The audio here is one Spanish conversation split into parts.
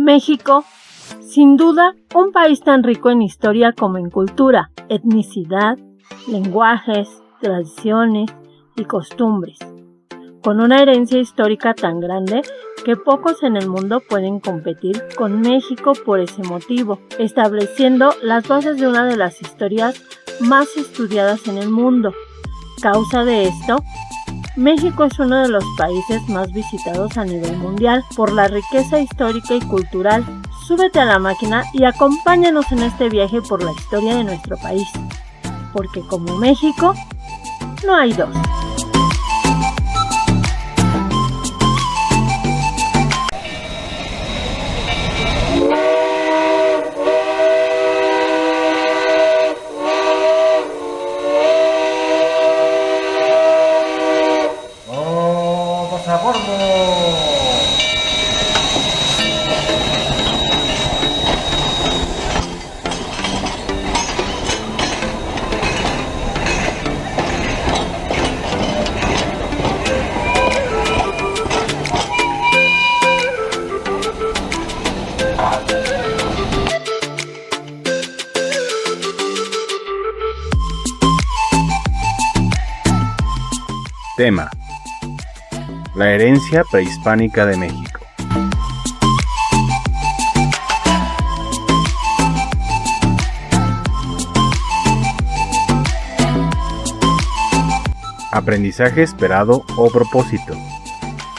México, sin duda, un país tan rico en historia como en cultura, etnicidad, lenguajes, tradiciones y costumbres, con una herencia histórica tan grande que pocos en el mundo pueden competir con México por ese motivo, estableciendo las bases de una de las historias más estudiadas en el mundo. Causa de esto, México es uno de los países más visitados a nivel mundial por la riqueza histórica y cultural. Súbete a la máquina y acompáñanos en este viaje por la historia de nuestro país, porque como México, no hay dos. Tema: la herencia prehispánica de México. Aprendizaje esperado o propósito: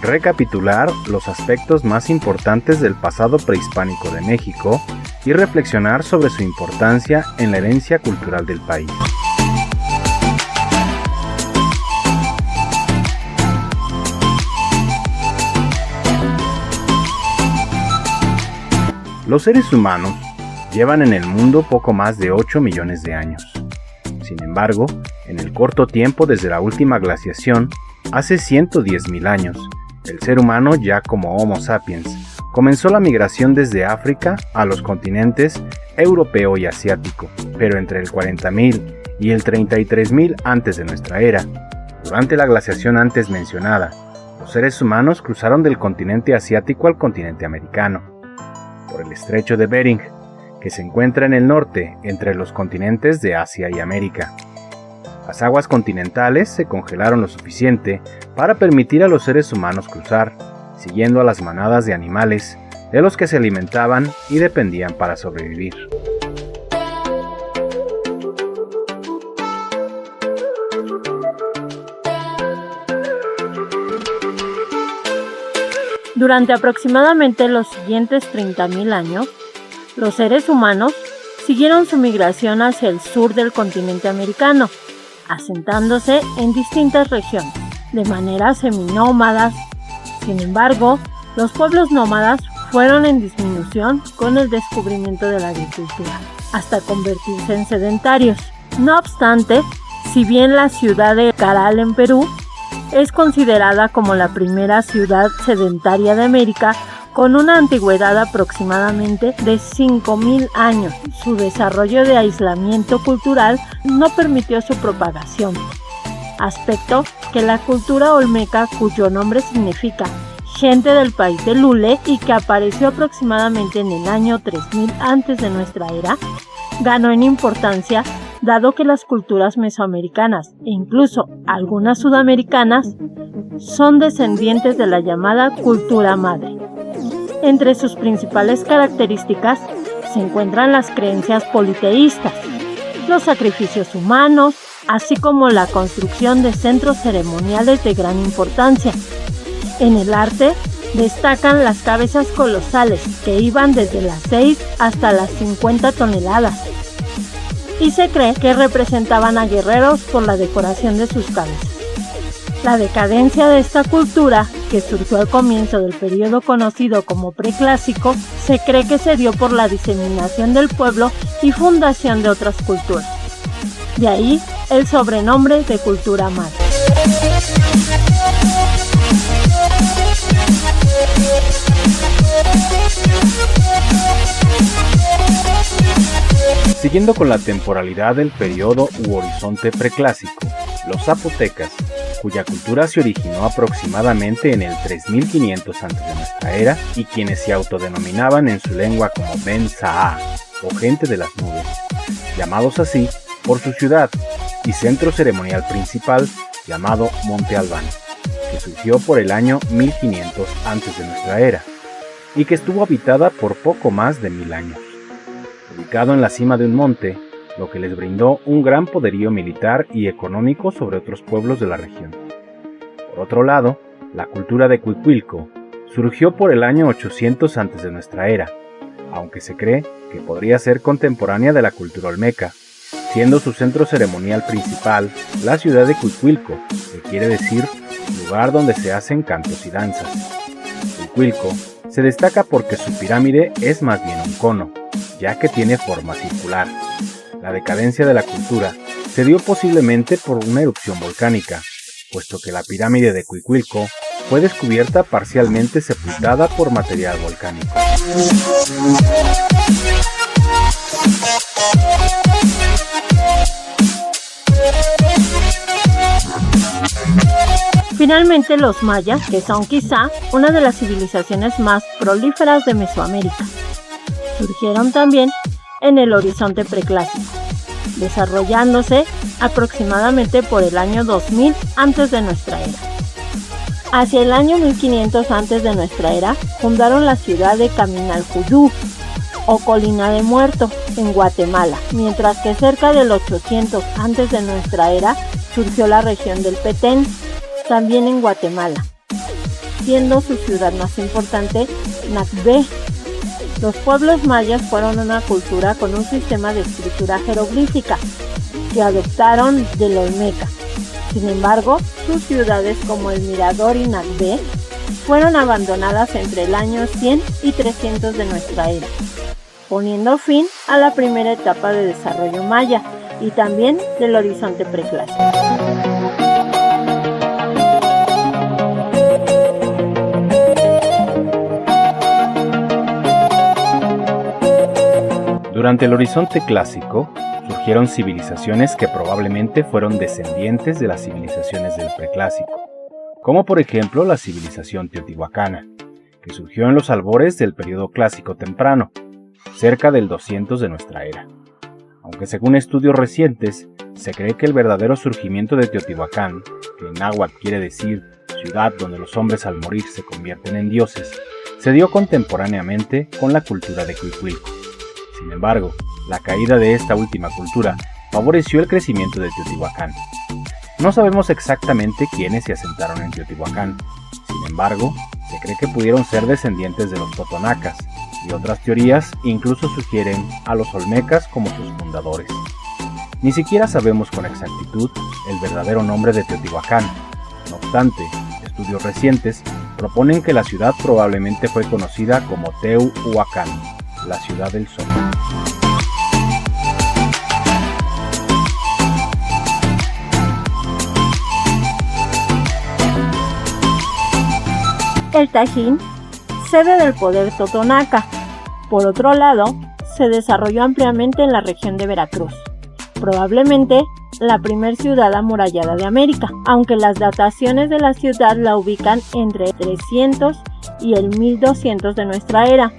recapitular los aspectos más importantes del pasado prehispánico de México y reflexionar sobre su importancia en la herencia cultural del país. Los seres humanos llevan en el mundo poco más de 8 millones de años. Sin embargo, en el corto tiempo desde la última glaciación, hace 110.000 años, el ser humano, ya como Homo sapiens, comenzó la migración desde África a los continentes europeo y asiático, pero entre el 40.000 y el 33.000 antes de nuestra era. Durante la glaciación antes mencionada, los seres humanos cruzaron del continente asiático al continente americano, por el estrecho de Bering, que se encuentra en el norte entre los continentes de Asia y América. Las aguas continentales se congelaron lo suficiente para permitir a los seres humanos cruzar, siguiendo a las manadas de animales de los que se alimentaban y dependían para sobrevivir. Durante aproximadamente los siguientes 30.000 años, los seres humanos siguieron su migración hacia el sur del continente americano, asentándose en distintas regiones, de manera seminómadas. Sin embargo, los pueblos nómadas fueron en disminución con el descubrimiento de la agricultura, hasta convertirse en sedentarios. No obstante, si bien la ciudad de Caral en Perú es considerada como la primera ciudad sedentaria de América, con una antigüedad aproximadamente de 5.000 años. Su desarrollo de aislamiento cultural no permitió su propagación, aspecto que la cultura olmeca, cuyo nombre significa gente del país de Lule y que apareció aproximadamente en el año 3000 antes de nuestra era, ganó en importancia dado que las culturas mesoamericanas e incluso algunas sudamericanas son descendientes de la llamada cultura madre. Entre sus principales características se encuentran las creencias politeístas, los sacrificios humanos, así como la construcción de centros ceremoniales de gran importancia. En el arte destacan las cabezas colosales que iban desde las 6 hasta las 50 toneladas. Y se cree que representaban a guerreros por la decoración de sus cabezas. La decadencia de esta cultura, que surgió al comienzo del periodo conocido como preclásico, se cree que se dio por la diseminación del pueblo y fundación de otras culturas. De ahí el sobrenombre de cultura madre. Siguiendo con la temporalidad del periodo u horizonte preclásico, los zapotecas, cuya cultura se originó aproximadamente en el 3500 a.C. de nuestra era y quienes se autodenominaban en su lengua como Ben Saa, o gente de las nubes, llamados así por su ciudad y centro ceremonial principal llamado Monte Albán, que surgió por el año 1500 antes de nuestra era y que estuvo habitada por poco más de 1000 años. Ubicado en la cima de un monte, lo que les brindó un gran poderío militar y económico sobre otros pueblos de la región. Por otro lado, la cultura de Cuicuilco surgió por el año 800 antes de nuestra era, aunque se cree que podría ser contemporánea de la cultura olmeca, siendo su centro ceremonial principal la ciudad de Cuicuilco, que quiere decir lugar donde se hacen cantos y danzas. Cuicuilco se destaca porque su pirámide es más bien un cono, ya que tiene forma circular. La decadencia de la cultura se dio posiblemente por una erupción volcánica, puesto que la pirámide de Cuicuilco fue descubierta parcialmente sepultada por material volcánico. Finalmente, los mayas, que son quizá una de las civilizaciones más prolíferas de Mesoamérica, surgieron también en el horizonte preclásico, desarrollándose aproximadamente por el año 2000 antes de nuestra era. Hacia el año 1500 antes de nuestra era, fundaron la ciudad de Caminalcuyú, o Colina de Muerto, en Guatemala, mientras que cerca del 800 antes de nuestra era surgió la región del Petén, también en Guatemala, siendo su ciudad más importante Nacbé. Los pueblos mayas fueron una cultura con un sistema de escritura jeroglífica que adoptaron del olmeca. Sin embargo, sus ciudades como el Mirador y Nacbé fueron abandonadas entre el año 100 y 300 de nuestra era, poniendo fin a la primera etapa de desarrollo maya y también del horizonte preclásico. Durante el horizonte clásico, surgieron civilizaciones que probablemente fueron descendientes de las civilizaciones del preclásico, como por ejemplo la civilización teotihuacana, que surgió en los albores del periodo clásico temprano, cerca del 200 de nuestra era. Aunque según estudios recientes, se cree que el verdadero surgimiento de Teotihuacán, que en náhuatl quiere decir ciudad donde los hombres al morir se convierten en dioses, se dio contemporáneamente con la cultura de Cuicuilco. Sin embargo, la caída de esta última cultura favoreció el crecimiento de Teotihuacán. No sabemos exactamente quiénes se asentaron en Teotihuacán. Sin embargo, se cree que pudieron ser descendientes de los totonacas, y otras teorías incluso sugieren a los olmecas como sus fundadores. Ni siquiera sabemos con exactitud el verdadero nombre de Teotihuacán. No obstante, estudios recientes proponen que la ciudad probablemente fue conocida como Teuhuacán, la ciudad del sol. El Tajín, sede del poder totonaca. Por otro lado, se desarrolló ampliamente en la región de Veracruz, probablemente la primer ciudad amurallada de América, aunque las dataciones de la ciudad la ubican entre 300 y el 1200 de nuestra era.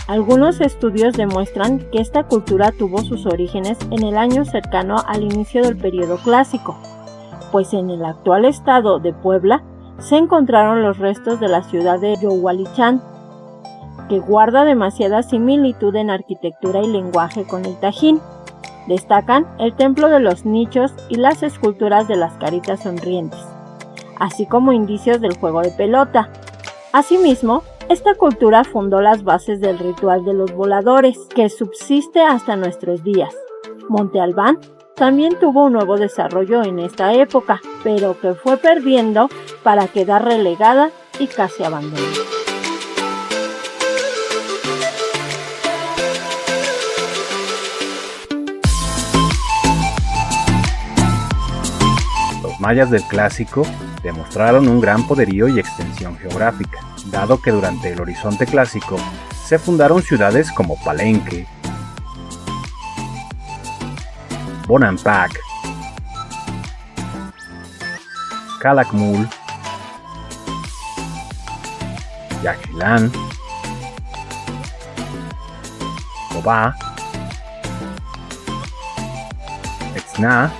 Algunos estudios demuestran que esta cultura tuvo sus orígenes en el año cercano al inicio del periodo clásico, pues en el actual estado de Puebla se encontraron los restos de la ciudad de Yohualichán, que guarda demasiada similitud en arquitectura y lenguaje con el Tajín. Destacan el templo de los nichos y las esculturas de las caritas sonrientes, así como indicios del juego de pelota. Asimismo, esta cultura fundó las bases del ritual de los voladores, que subsiste hasta nuestros días. Monte Albán también tuvo un nuevo desarrollo en esta época, pero que fue perdiendo para quedar relegada y casi abandonada. Los mayas del clásico demostraron un gran poderío y extensión geográfica, dado que durante el horizonte clásico se fundaron ciudades como Palenque, Bonampak, Calakmul, Yaxchilán, Cobá, Etzná,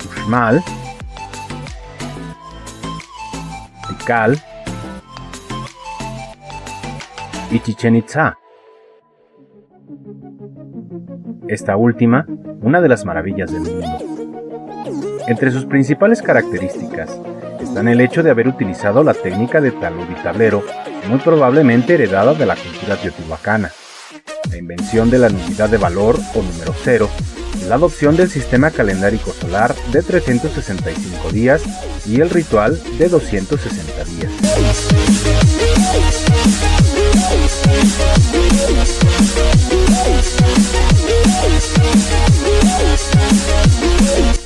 Uxmal, Tikal y Chichén Itzá. Esta última, una de las maravillas del mundo. Entre sus principales características están el hecho de haber utilizado la técnica de talud y tablero, muy probablemente heredada de la cultura teotihuacana, la invención de la unidad de valor o número cero, la adopción del sistema calendárico solar de 365 días y el ritual de 260 días.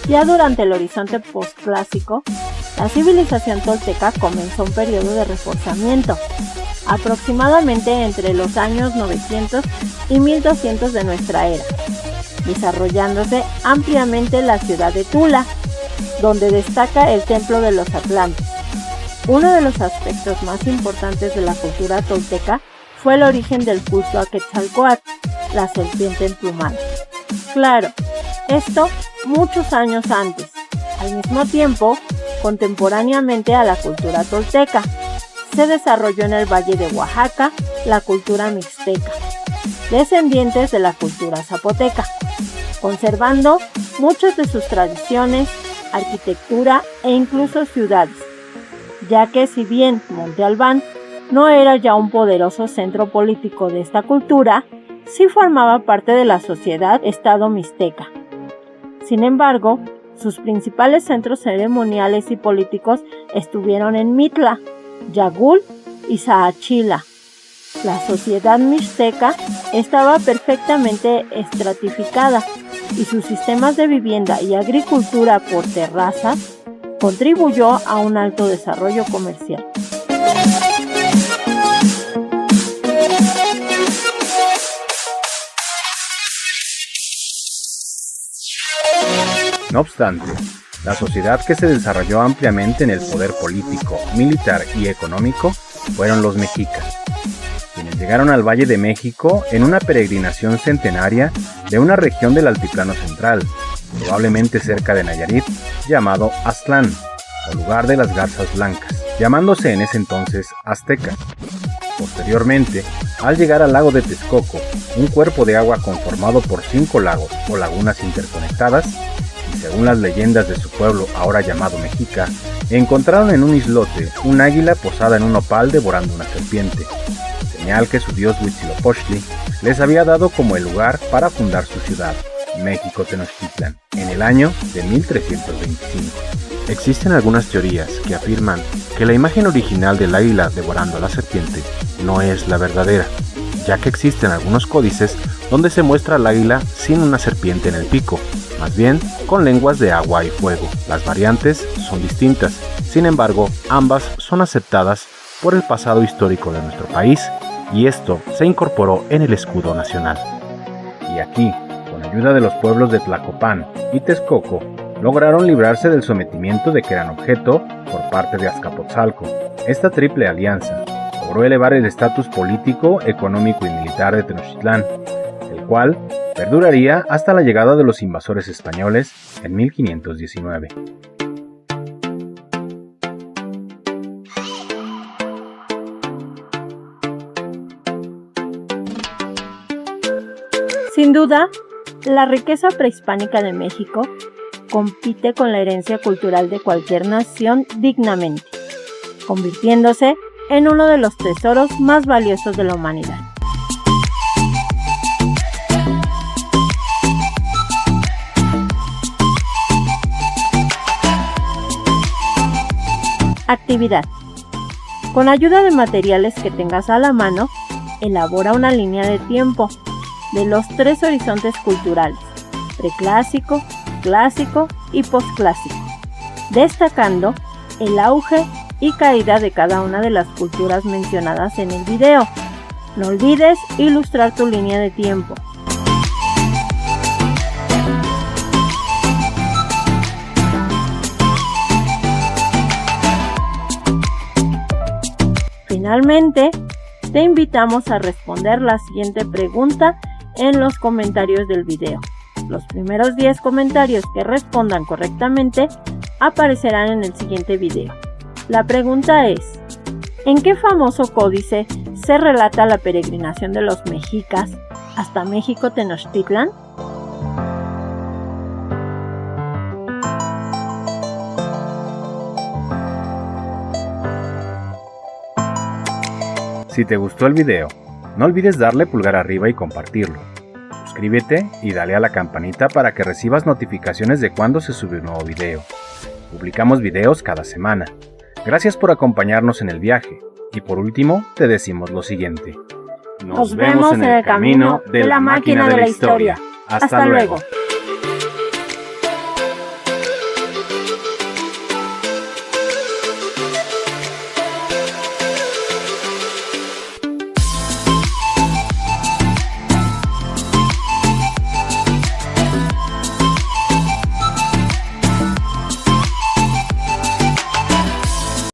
Ya durante el horizonte postclásico, la civilización tolteca comenzó un periodo de reforzamiento, aproximadamente entre los años 900 y 1200 de nuestra era, desarrollándose ampliamente la ciudad de Tula, donde destaca el Templo de los Atlantes. Uno de los aspectos más importantes de la cultura tolteca fue el origen del culto a Quetzalcóatl, la serpiente emplumada. Claro, esto muchos años antes. Al mismo tiempo, contemporáneamente a la cultura tolteca, se desarrolló en el Valle de Oaxaca la cultura mixteca, descendientes de la cultura zapoteca, conservando muchas de sus tradiciones, arquitectura e incluso ciudades, ya que si bien Monte Albán no era ya un poderoso centro político de esta cultura, sí formaba parte de la sociedad-estado mixteca. Sin embargo, sus principales centros ceremoniales y políticos estuvieron en Mitla, Yagul y Saachila. La sociedad mixteca estaba perfectamente estratificada y sus sistemas de vivienda y agricultura por terrazas contribuyó a un alto desarrollo comercial. No obstante, la sociedad que se desarrolló ampliamente en el poder político, militar y económico fueron los mexicas, quienes llegaron al Valle de México en una peregrinación centenaria de una región del Altiplano Central, probablemente cerca de Nayarit, llamado Aztlán, o lugar de las garzas blancas, llamándose en ese entonces Azteca. Posteriormente, al llegar al lago de Texcoco, un cuerpo de agua conformado por 5 lagos o lagunas interconectadas, y según las leyendas de su pueblo ahora llamado Mexica, encontraron en un islote un águila posada en un nopal devorando una serpiente, señal que su dios Huitzilopochtli les había dado como el lugar para fundar su ciudad, México Tenochtitlan, en el año de 1325. Existen algunas teorías que afirman que la imagen original del águila devorando a la serpiente no es la verdadera, ya que existen algunos códices donde se muestra al águila sin una serpiente en el pico, más bien con lenguas de agua y fuego. Las variantes son distintas, sin embargo, ambas son aceptadas por el pasado histórico de nuestro país, y esto se incorporó en el escudo nacional. Y aquí, con ayuda de los pueblos de Tlacopan y Texcoco, lograron librarse del sometimiento de que eran objeto por parte de Azcapotzalco. Esta triple alianza logró elevar el estatus político, económico y militar de Tenochtitlán, el cual perduraría hasta la llegada de los invasores españoles en 1519. Sin duda, la riqueza prehispánica de México compite con la herencia cultural de cualquier nación dignamente, convirtiéndose en uno de los tesoros más valiosos de la humanidad. Actividad. Con ayuda de materiales que tengas a la mano, elabora una línea de tiempo de los 3 horizontes culturales, preclásico, clásico y posclásico, destacando el auge y caída de cada una de las culturas mencionadas en el video. No olvides ilustrar tu línea de tiempo. Finalmente, te invitamos a responder la siguiente pregunta en los comentarios del video. Los primeros 10 comentarios que respondan correctamente aparecerán en el siguiente video. La pregunta es: ¿en qué famoso códice se relata la peregrinación de los mexicas hasta México Tenochtitlan? Si te gustó el video, no olvides darle pulgar arriba y compartirlo. Suscríbete y dale a la campanita para que recibas notificaciones de cuando se sube un nuevo video. Publicamos videos cada semana. Gracias por acompañarnos en el viaje. Y por último, te decimos lo siguiente. Nos vemos en el camino de la máquina de la historia. Hasta luego.